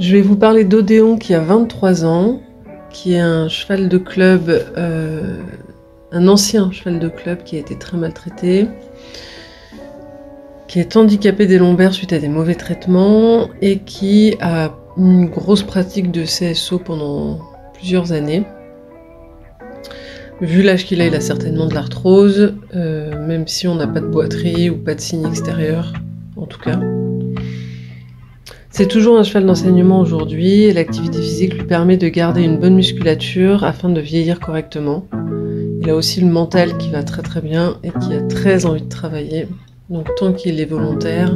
Je vais vous parler d'Odéon qui a 23 ans, qui est un cheval de club, un ancien cheval de club qui a été très maltraité, qui est handicapé des lombaires suite à des mauvais traitements et qui a une grosse pratique de CSO pendant plusieurs années. Vu l'âge qu'il a, il a certainement de l'arthrose, même si on n'a pas de boiterie ou pas de signe extérieur, en tout cas. C'est toujours un cheval d'enseignement aujourd'hui et l'activité physique lui permet de garder une bonne musculature afin de vieillir correctement. Il a aussi le mental qui va très très bien et qui a très envie de travailler. Donc tant qu'il est volontaire,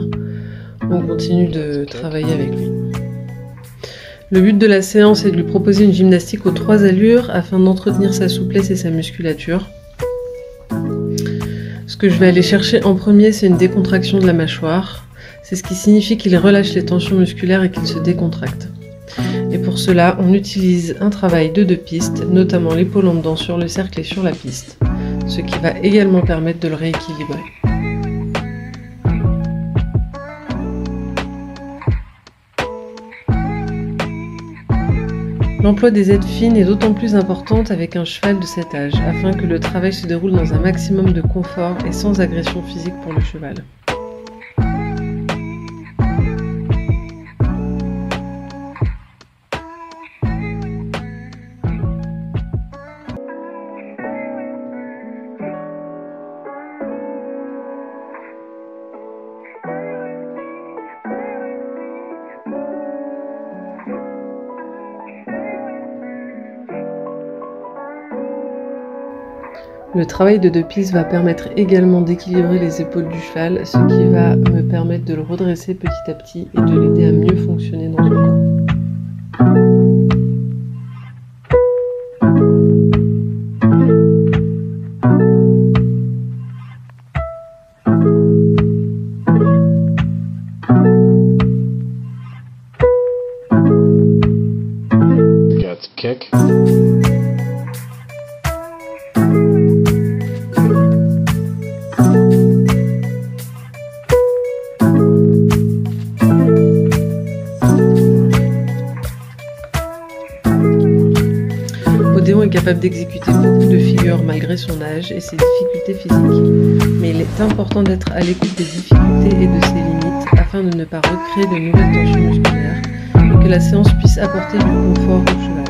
on continue de travailler avec lui. Le but de la séance est de lui proposer une gymnastique aux 3 allures afin d'entretenir sa souplesse et sa musculature. Ce que je vais aller chercher en premier, c'est une décontraction de la mâchoire. C'est ce qui signifie qu'il relâche les tensions musculaires et qu'il se décontracte. Et pour cela, on utilise un travail de 2 pistes, notamment l'épaule en dedans sur le cercle et sur la piste, ce qui va également permettre de le rééquilibrer. L'emploi des aides fines est d'autant plus importante avec un cheval de cet âge, afin que le travail se déroule dans un maximum de confort et sans agression physique pour le cheval. Le travail de 2 pistes va permettre également d'équilibrer les épaules du cheval, ce qui va me permettre de le redresser petit à petit et de l'aider à mieux fonctionner dans son corps. Kick. Odéon est capable d'exécuter beaucoup de figures malgré son âge et ses difficultés physiques. Mais il est important d'être à l'écoute des difficultés et de ses limites afin de ne pas recréer de nouvelles tensions musculaires et que la séance puisse apporter du confort au cheval.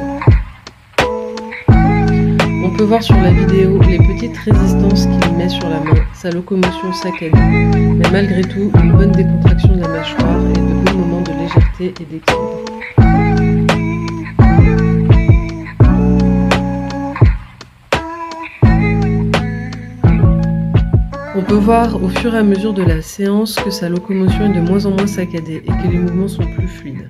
On peut voir sur la vidéo les petites résistances qu'il met sur la main, sa locomotion saccadée, mais malgré tout une bonne décontraction de la mâchoire et de beaux moments de légèreté et d'équilibre. On peut voir au fur et à mesure de la séance que sa locomotion est de moins en moins saccadée et que les mouvements sont plus fluides.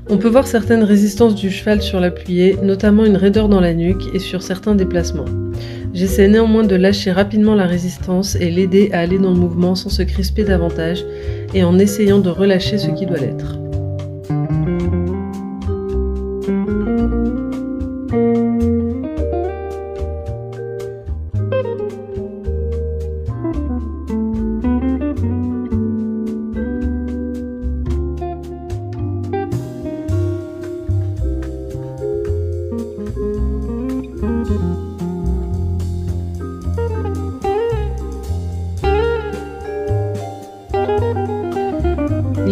On peut voir certaines résistances du cheval sur l'appuyé, notamment une raideur dans la nuque et sur certains déplacements. J'essaie néanmoins de lâcher rapidement la résistance et l'aider à aller dans le mouvement sans se crisper davantage et en essayant de relâcher ce qui doit l'être.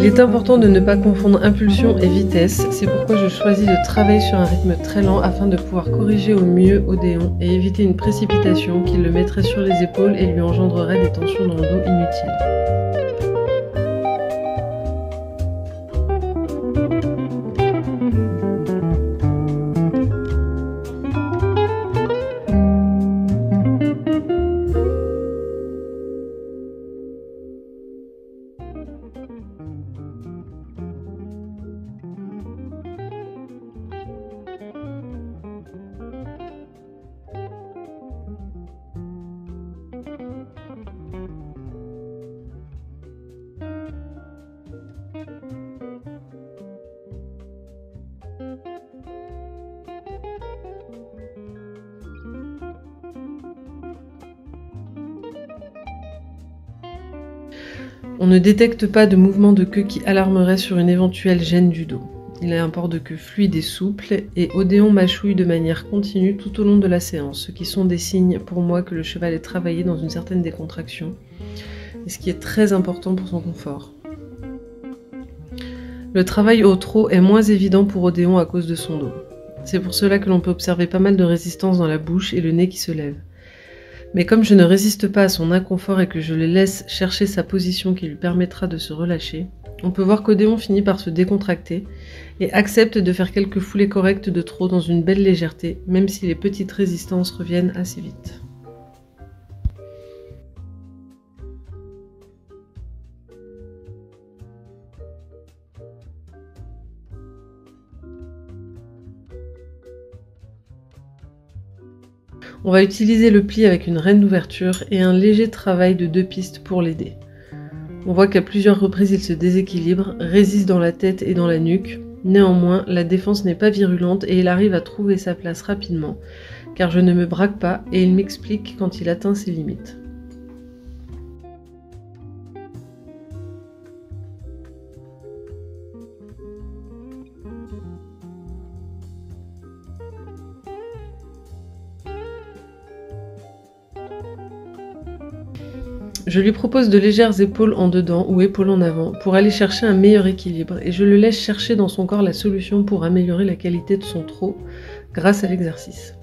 est important de ne pas confondre impulsion et vitesse, c'est pourquoi je choisis de travailler sur un rythme très lent afin de pouvoir corriger au mieux Odéon et éviter une précipitation qui le mettrait sur les épaules et lui engendrerait des tensions dans le dos inutiles. On ne détecte pas de mouvement de queue qui alarmerait sur une éventuelle gêne du dos. Il a un port de queue fluide et souple, et Odéon mâchouille de manière continue tout au long de la séance, ce qui sont des signes pour moi que le cheval est travaillé dans une certaine décontraction, et ce qui est très important pour son confort. Le travail au trot est moins évident pour Odéon à cause de son dos. C'est pour cela que l'on peut observer pas mal de résistance dans la bouche et le nez qui se lève. Mais comme je ne résiste pas à son inconfort et que je le laisse chercher sa position qui lui permettra de se relâcher, on peut voir qu'Odéon finit par se décontracter et accepte de faire quelques foulées correctes de trot dans une belle légèreté, même si les petites résistances reviennent assez vite. On va utiliser le pli avec une rêne d'ouverture et un léger travail de 2 pistes pour l'aider. On voit qu'à plusieurs reprises il se déséquilibre, résiste dans la tête et dans la nuque. Néanmoins, la défense n'est pas virulente et il arrive à trouver sa place rapidement, car je ne me braque pas et il m'explique quand il atteint ses limites. Je lui propose de légères épaules en dedans ou épaules en avant pour aller chercher un meilleur équilibre et je le laisse chercher dans son corps la solution pour améliorer la qualité de son trot grâce à l'exercice.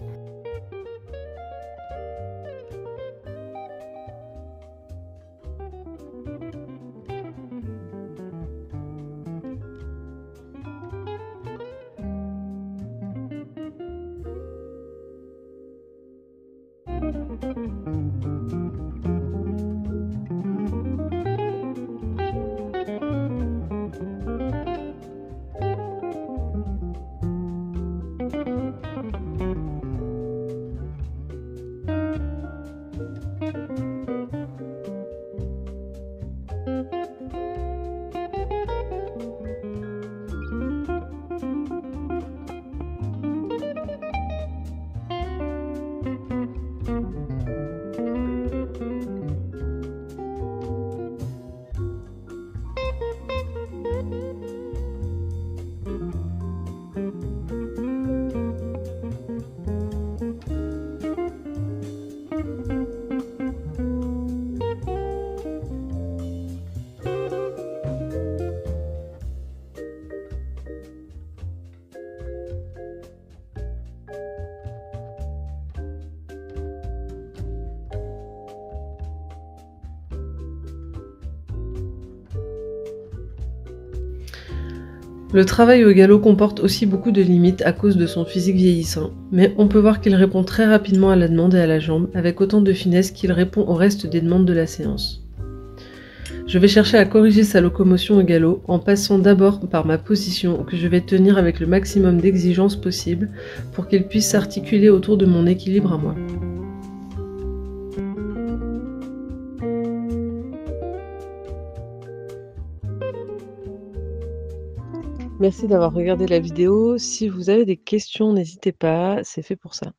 Le travail au galop comporte aussi beaucoup de limites à cause de son physique vieillissant, mais on peut voir qu'il répond très rapidement à la demande et à la jambe, avec autant de finesse qu'il répond au reste des demandes de la séance. Je vais chercher à corriger sa locomotion au galop en passant d'abord par ma position que je vais tenir avec le maximum d'exigence possible pour qu'il puisse s'articuler autour de mon équilibre à moi. Merci d'avoir regardé la vidéo. Si vous avez des questions, n'hésitez pas, c'est fait pour ça.